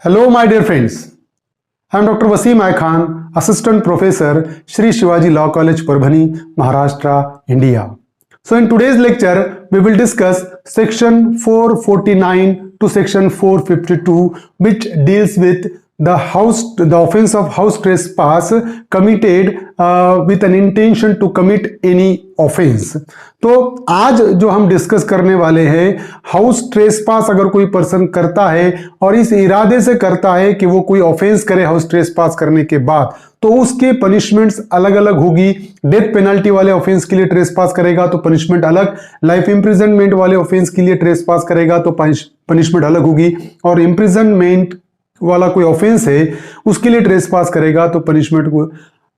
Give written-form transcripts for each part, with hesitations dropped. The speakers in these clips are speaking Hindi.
Hello, my dear friends. I am Dr. Wasim I Khan, Assistant Professor, Shri Shivaji Law College, Parbhani, Maharashtra, India. So, in today's lecture, we will discuss Section 449 to Section 452, which deals with the offense of house trespass committed with an intention to commit any offence. तो आज जो हम डिस्कस करने वाले हैं, हाउस ट्रेसपास अगर कोई पर्सन करता है और इस इरादे से करता है कि वो कोई ऑफेंस करे हाउस ट्रेसपास करने के बाद, तो उसके पनिशमेंट्स अलग अलग होगी। डेथ पेनल्टी वाले ऑफेंस के लिए ट्रेसपास करेगा तो पनिशमेंट अलग, लाइफ इंप्रिजनमेंट वाले ऑफेंस के लिए ट्रेसपास करेगा तो पनिशमेंट अलग होगी, और इंप्रिजनमेंट वाला कोई ऑफेंस है उसके लिए ट्रेसपास करेगा तो पनिशमेंट को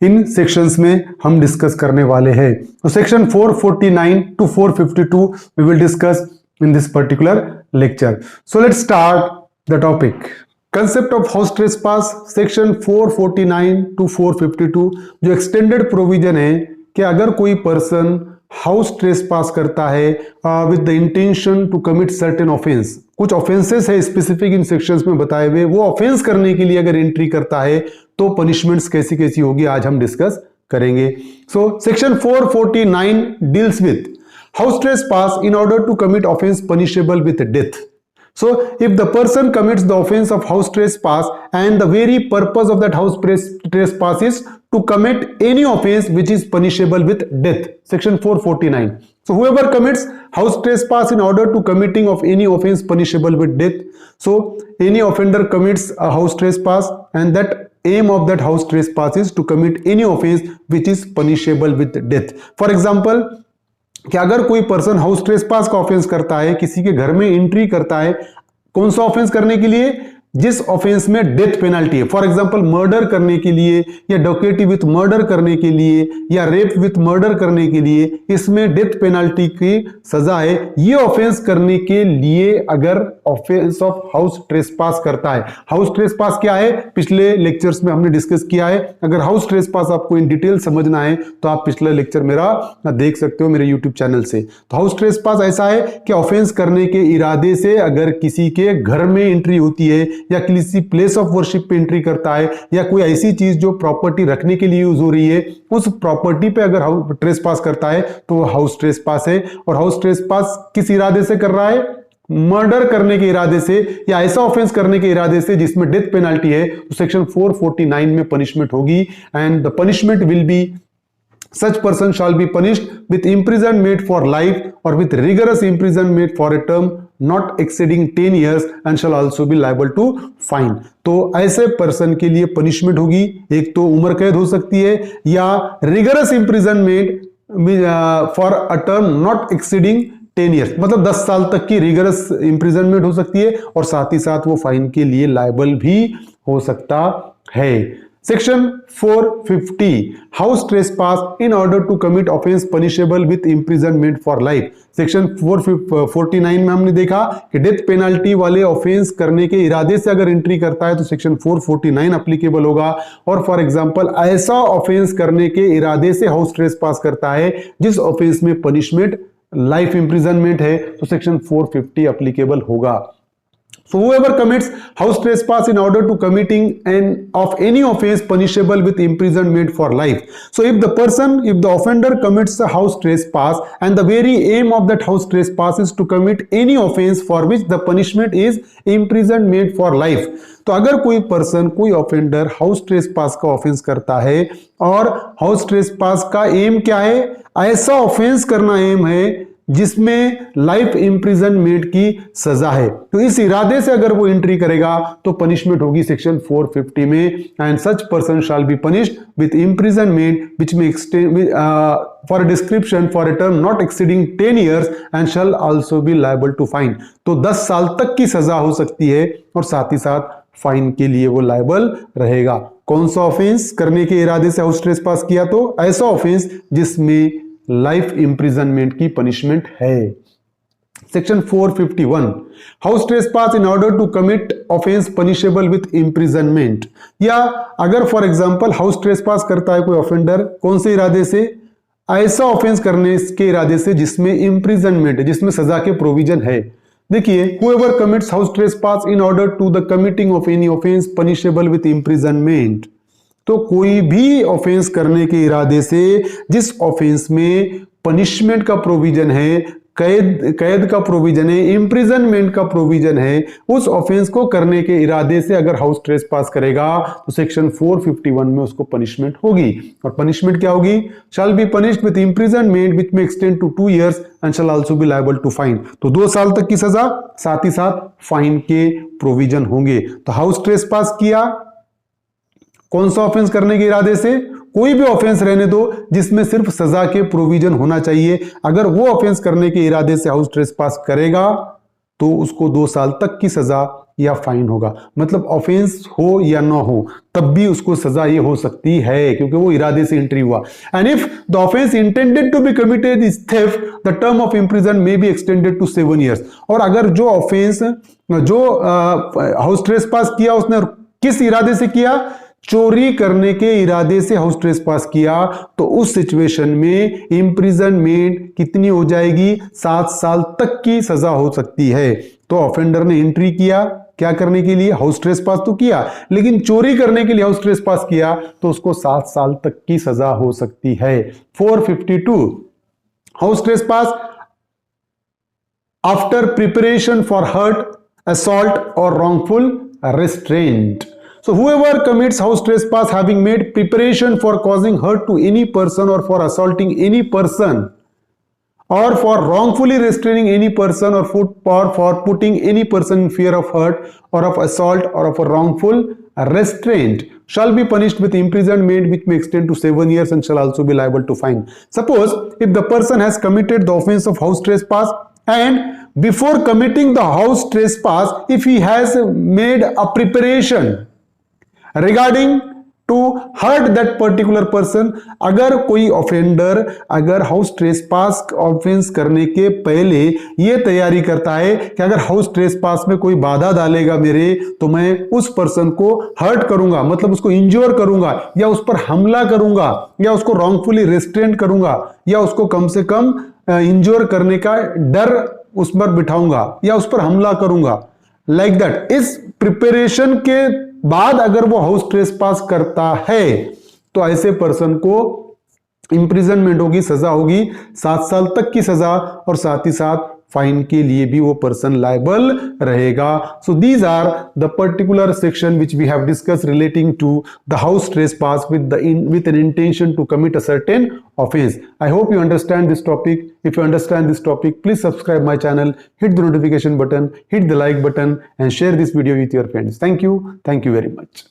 इन सेक्शंस में हम डिस्कस करने वाले हैं। तो section 449 to 452 we will discuss in this particular lecture. So let's start the topic. Concept of house trespass, section 449 to 452 जो एक्सटेंडेड प्रोविजन है कि अगर कोई पर्सन हाउस ट्रेसपास करता है with the intention to commit certain offence, कुछ ऑफेंसेस है स्पेसिफिक इन सेक्शंस में बताए हुए, वो ऑफेंस करने के लिए अगर एंट्री करता है तो पनिशमेंट्स कैसी कैसी होगी आज हम डिस्कस करेंगे। So section 449 deals with house trespass in order to commit offence punishable with death. So, if the person commits the offense of house trespass and the very purpose of that house trespass is to commit any offense which is punishable with death, section 449. So, whoever commits house trespass in order to committing of any offense punishable with death. So, any offender commits a house trespass and that aim of that house trespass is to commit any offense which is punishable with death. For example, कि अगर कोई पर्सन हाउस ट्रेसपास का ऑफेंस करता है, किसी के घर में एंट्री करता है, कौन सा ऑफेंस करने के लिए, जिस ऑफेंस में डेथ पेनल्टी है, फॉर एग्जांपल मर्डर करने के लिए या डकैती विथ मर्डर करने के लिए या रेप विथ मर्डर करने के लिए, इसमें डेथ पेनल्टी की सजा है, ये ऑफेंस करने के लिए अगर ऑफेंस ऑफ हाउस ट्रेसपास करता है। हाउस ट्रेसपास क्या है, पिछले लेक्चर्स में हमने डिस्कस किया है। अगर हाउस ट्रेसपास आपको इन डिटेल समझना है तो आप पिछला लेक्चर मेरा देख सकते हो मेरे यूट्यूब चैनल से। तो हाउस ट्रेसपास ऐसा है कि ऑफेंस करने के इरादे से अगर किसी के घर में एंट्री होती है या किसी प्लेस ऑफ वर्शिप पे एंट्री करता है या कोई ऐसी चीज जो प्रॉपर्टी रखने के लिए यूज हो रही है, उस प्रॉपर्टी पे अगर ट्रेसपास करता है तो वो हाउस ट्रेसपास है। और हाउस ट्रेसपास किस इरादे से कर रहा है, मर्डर करने के इरादे से या ऐसा ऑफेंस करने के इरादे से जिसमें डेथ पेनल्टी है, तो सेक्शन 449 में पनिशमेंट होगी। And the punishment will be such person shall be punished with imprisonment for life or with rigorous imprisonment for a term not exceeding 10 years and shall also be liable to fine। तो ऐसे पर्सन के लिए पनिशमेंट होगी, एक तो उम्र कैद हो सकती है या rigorous imprisonment for a term not exceeding 10 years, मतलब 10 साल तक की रिगरस इंप्रिजनमेंट हो सकती है और साथ ही साथ वो फाइन के लिए लायबल भी हो सकता है। Section 450 house trespass in order to commit offence punishable with imprisonment for life. Section 449 में हमने देखा कि डेथ पेनल्टी वाले ऑफेंस करने के इरादे से अगर एंट्री करता है तो सेक्शन 449 एप्लीकेबल होगा। और फॉर एग्जांपल ऐसा ऑफेंस करने के इरादे से हाउस ट्रेसपास करता है जिस ऑफेंस में पनिशमेंट लाइफ इंप्रिजनमेंट है तो सेक्शन 450 एप्लीकेबल होगा। So whoever commits house trespass in order to committing of any offense punishable with imprisonment for life. So if the offender commits a house trespass and the very aim of that house trespass is to commit any offense for which the punishment is imprisonment for life. तो अगर कोई पर्सन, कोई ऑफेंडर हाउस ट्रेसपास का ऑफेंस करता है और हाउस ट्रेसपास का एम क्या है, ऐसा ऑफेंस करना एम है जिसमें लाइफ इंप्रिजनमेंट की सजा है, तो इस इरादे से अगर वो एंट्री करेगा तो पनिशमेंट होगी सेक्शन 450 में। And such person shall be punished with imprisonment which में for description for a term not exceeding 10 years and shall also be liable to fine. तो 10 साल तक की सजा हो सकती है और साथ ही साथ फाइन के लिए वो लायबल रहेगा। कौन सा ऑफेंस करने के इरादे से हाउस ट्रेसपास किया, तो ऐसा ऑफेंस जिसमें लाइफ इंप्रिजनमेंट की पनिशमेंट है। Section 451 house trespass in order to commit offence punishable with imprisonment. या अगर फॉर एग्जांपल हाउस ट्रेसपास करता है कोई ऑफेंडर, कौन से इरादे से, ऐसा ऑफेंस करने के इरादे से जिसमें इंप्रिजनमेंट है, जिसमें सजा के प्रोविजन है। देखिए, whoever commits house trespass in order to the committing of any offense punishable with imprisonment, तो कोई भी ऑफेंस करने के इरादे से जिस ऑफेंस में पनिशमेंट का प्रोविजन है, कैद का प्रोविजन है, इम्प्रिजनमेंट का प्रोविजन है, उस ऑफेंस को करने के इरादे से अगर हाउस ट्रेसपास करेगा तो सेक्शन 451 में उसको पनिशमेंट होगी। और पनिशमेंट क्या होगी? Shall be punished with imprisonment which may extend to 2 years and shall also be liable to fine. तो 2 साल तक की सजा, साथ ही साथ फाइन के प्रोविजन होंगे। तो हाउस ट्रेसपास किया, कौन सा ऑफेंस करने के इरादे से? कोई भी ऑफेंस रहने दो जिसमें सिर्फ सजा के प्रोविजन होना चाहिए। अगर वो ऑफेंस करने के इरादे से हाउस ट्रेसपास करेगा तो उसको 2 साल तक की सजा या फाइन होगा। मतलब ऑफेंस हो या ना हो तब भी उसको सजा ये हो सकती है, क्योंकि वो इरादे से एंट्री हुआ। And if the offence intended to be committed is theft, the term of imprison may be extended to 7 years। और अगर जो ऑफेंस जो हाउस ट्रेसपास किया उसने किस इरादे से किया? चोरी करने के इरादे से हाउस ट्रेसपास किया, तो उस सिचुएशन में इम्प्रिजनमेंट कितनी हो जाएगी? 7 साल तक की सजा हो सकती है। तो ऑफेंडर ने एंट्री किया क्या करने के लिए? हाउस ट्रेसपास तो किया, लेकिन चोरी करने के लिए हाउस ट्रेसपास किया तो उसको 7 साल तक की सजा हो सकती है। 452 house trespass after preparation for hurt, assault और wrongful restraint. So whoever commits house trespass having made preparation for causing hurt to any person or for assaulting any person or for wrongfully restraining any person or for putting any person in fear of hurt or of assault or of a wrongful restraint shall be punished with imprisonment which may extend to 7 years and shall also be liable to fine. Suppose if the person has committed the offense of house trespass and before committing the house trespass, if he has made a preparation regarding to hurt that particular person, अगर कोई ऑफेंडर अगर हाउस ट्रेसपास ऑफेंस करने के पहले ये तैयारी करता है कि अगर हाउस ट्रेसपास में कोई बाधा डालेगा मेरे तो मैं उस पर्सन को हर्ट करूंगा, मतलब उसको इंज्योर करूंगा या उस पर हमला करूंगा या उसको रॉन्गफुली रेस्ट्रेंट करूंगा या उसको कम से कम इंज्योर करने का डर उस पर बिठाऊंगा या उस पर हमला करूंगा, लाइक दैट। इस प्रिपरेशन के बाद अगर वो हाउस ट्रेसपास करता है तो ऐसे पर्सन को इंप्रिजनमेंट होगी, सजा होगी 7 साल तक की सजा और साथ ही साथ फाइन के लिए भी वो पर्सन लायबल रहेगा। So these are the particular section which we have discuss relating to the house trespass with an intention to commit a certain offense. I hope you understand this topic. If you understand this topic, please subscribe my channel, hit the notification button, hit the like button and share this video with your friends. Thank you very much.